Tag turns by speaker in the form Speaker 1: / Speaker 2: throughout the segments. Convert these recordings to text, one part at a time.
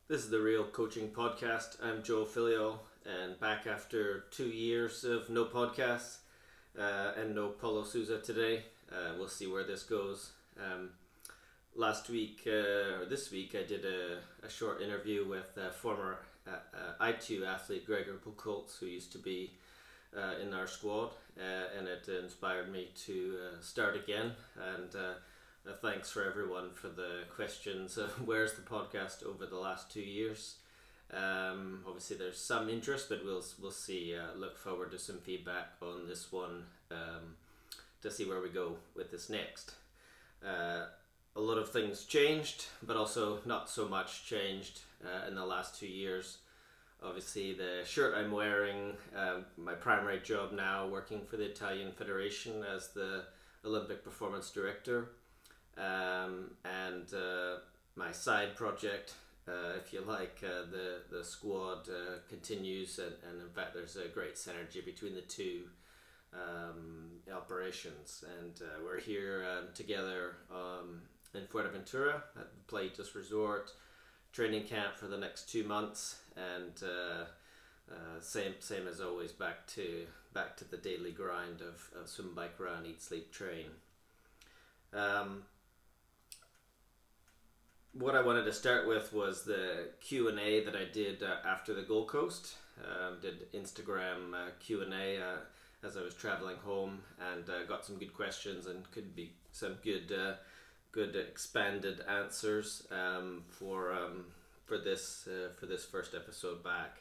Speaker 1: This is the Real Coaching Podcast. I'm Joe Filio, and back after 2 years of no podcasts and no Paulo Souza today. We'll see where this goes. Last week, or this week, I did a short interview with former I2 athlete Gregor Buchholz, who used to be in our squad, and it inspired me to start again. And thanks for everyone for the questions. Where's the podcast over the last 2 years? Obviously, there's some interest, but we'll see. Look forward to some feedback on this one to see where we go with this next. A lot of things changed, but also not so much changed in the last 2 years. Obviously, the shirt I'm wearing, my primary job now, working for the Italian Federation as the Olympic Performance Director, and my side project, if you like, the squad continues, and in fact there's a great synergy between the two operations, and we're here together in Fuerteventura at the Plaitas Resort, training camp for the next 2 months, and same as always, back to the daily grind of swim, bike, run, eat, sleep, train. What I wanted to start with was the Q&A that I did after the Gold Coast. Did Instagram Q&A as I was traveling home, and got some good questions and could be some good expanded answers for this first episode back.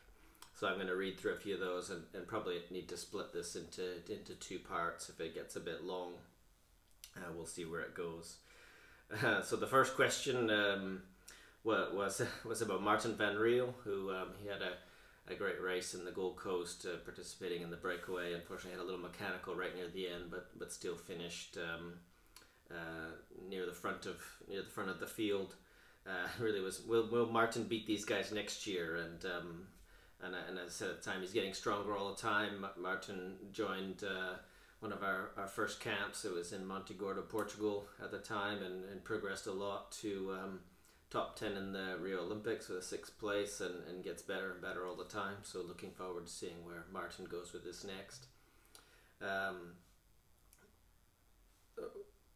Speaker 1: So I'm going to read through a few of those, and probably need to split this into 2 parts if it gets a bit long. We'll see where it goes. So the first question was about Martin van Riel, who he had a great race in the Gold Coast, participating in the breakaway. Unfortunately, had a little mechanical right near the end, but still finished near the front of the field. Really was, will Martin beat these guys next year? And as I said at the time, he's getting stronger all the time. Martin joined one of our first camps. It was in Montegordo, Portugal at the time, and progressed a lot to top 10 in the Rio Olympics with a 6th place, and gets better and better all the time. So looking forward to seeing where Martin goes with this next.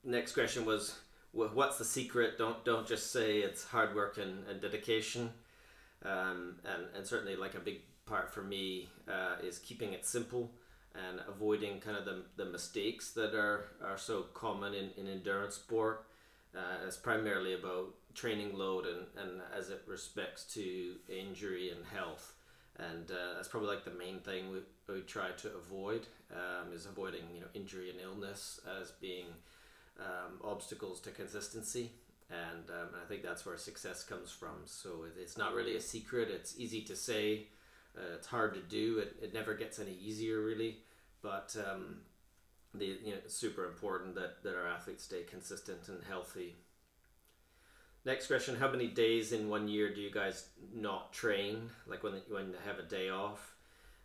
Speaker 1: Next question was, what's the secret? Don't just say it's hard work and dedication. And certainly, like, a big part for me is keeping it simple and avoiding kind of the mistakes that are so common in endurance sport. It's primarily about training load and as it respects to injury and health, and that's probably like the main thing we try to avoid, is avoiding injury and illness as being obstacles to consistency, and I think that's where success comes from. So it's not really a secret. It's easy to say. It's hard to do. It never gets any easier, really, but it's super important that our athletes stay consistent and healthy. Next question: how many days in 1 year do you guys not train? Like when they have a day off?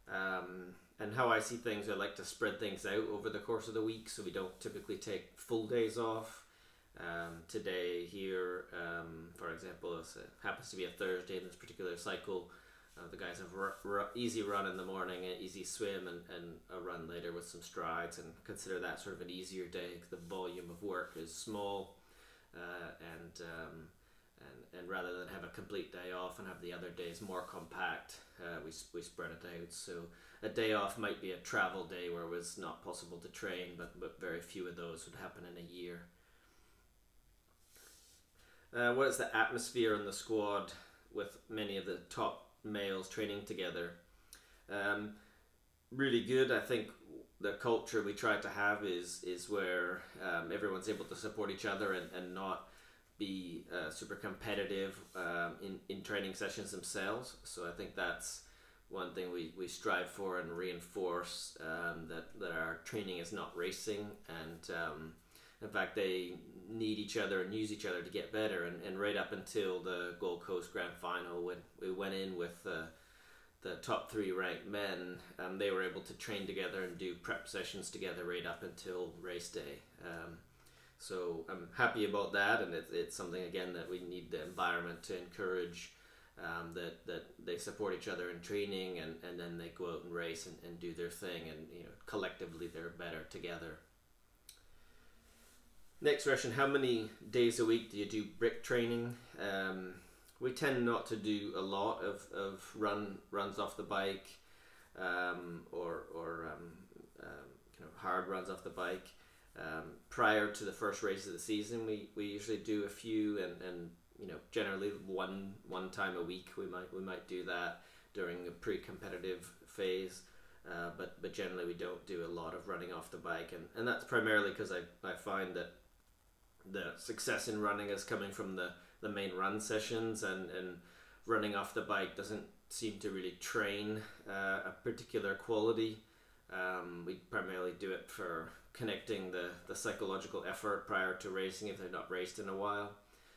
Speaker 1: And how I see things, I like to spread things out over the course of the week, so we don't typically take full days off. Today here, for example, it happens to be a Thursday in this particular cycle. The guys have easy run in the morning, an easy swim, and a run later with some strides, and consider that sort of an easier day because the volume of work is small, and rather than have a complete day off and have the other days more compact, we spread it out. So a day off might be a travel day where it was not possible to train, but very few of those would happen in a year. What is the atmosphere in the squad with many of the top males training together? Really good. I think the culture we try to have is where everyone's able to support each other and not be super competitive in training sessions themselves. So I think that's one thing we strive for and reinforce, that our training is not racing, and in fact they need each other and use each other to get better, and right up until the Gold Coast Grand Final, when we went in with the top 3 ranked men, they were able to train together and do prep sessions together right up until race day. So I'm happy about that, and it's something again that we need the environment to encourage, that they support each other in training, and then they go out and race and do their thing, and collectively they're better together. Next question: how many days a week do you do brick training? We tend not to do a lot of runs off the bike, or hard runs off the bike. Prior to the first race of the season, we usually do a few, and generally one time a week we might do that during a pre-competitive phase, but generally we don't do a lot of running off the bike, and that's primarily because I find that the success in running is coming from the main run sessions, and running off the bike doesn't seem to really train a particular quality. We primarily do it for connecting the psychological effort prior to racing if they've not raced in a while.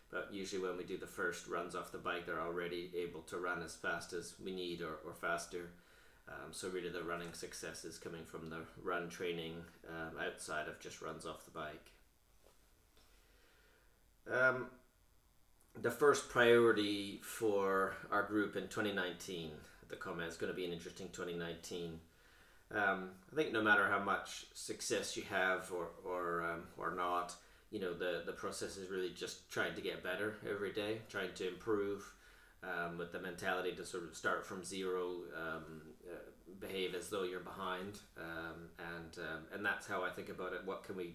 Speaker 1: But usually when we do the first runs off the bike, they're already able to run as fast as we need, or faster. So really the running success is coming from the run training outside of just runs off the bike. The first priority for our group in 2019, the comment, is going to be an interesting 2019. I think no matter how much success you have or not, the process is really just trying to get better every day, trying to improve, with the mentality to sort of start from zero, behave as though you're behind, and that's how I think about it. What can we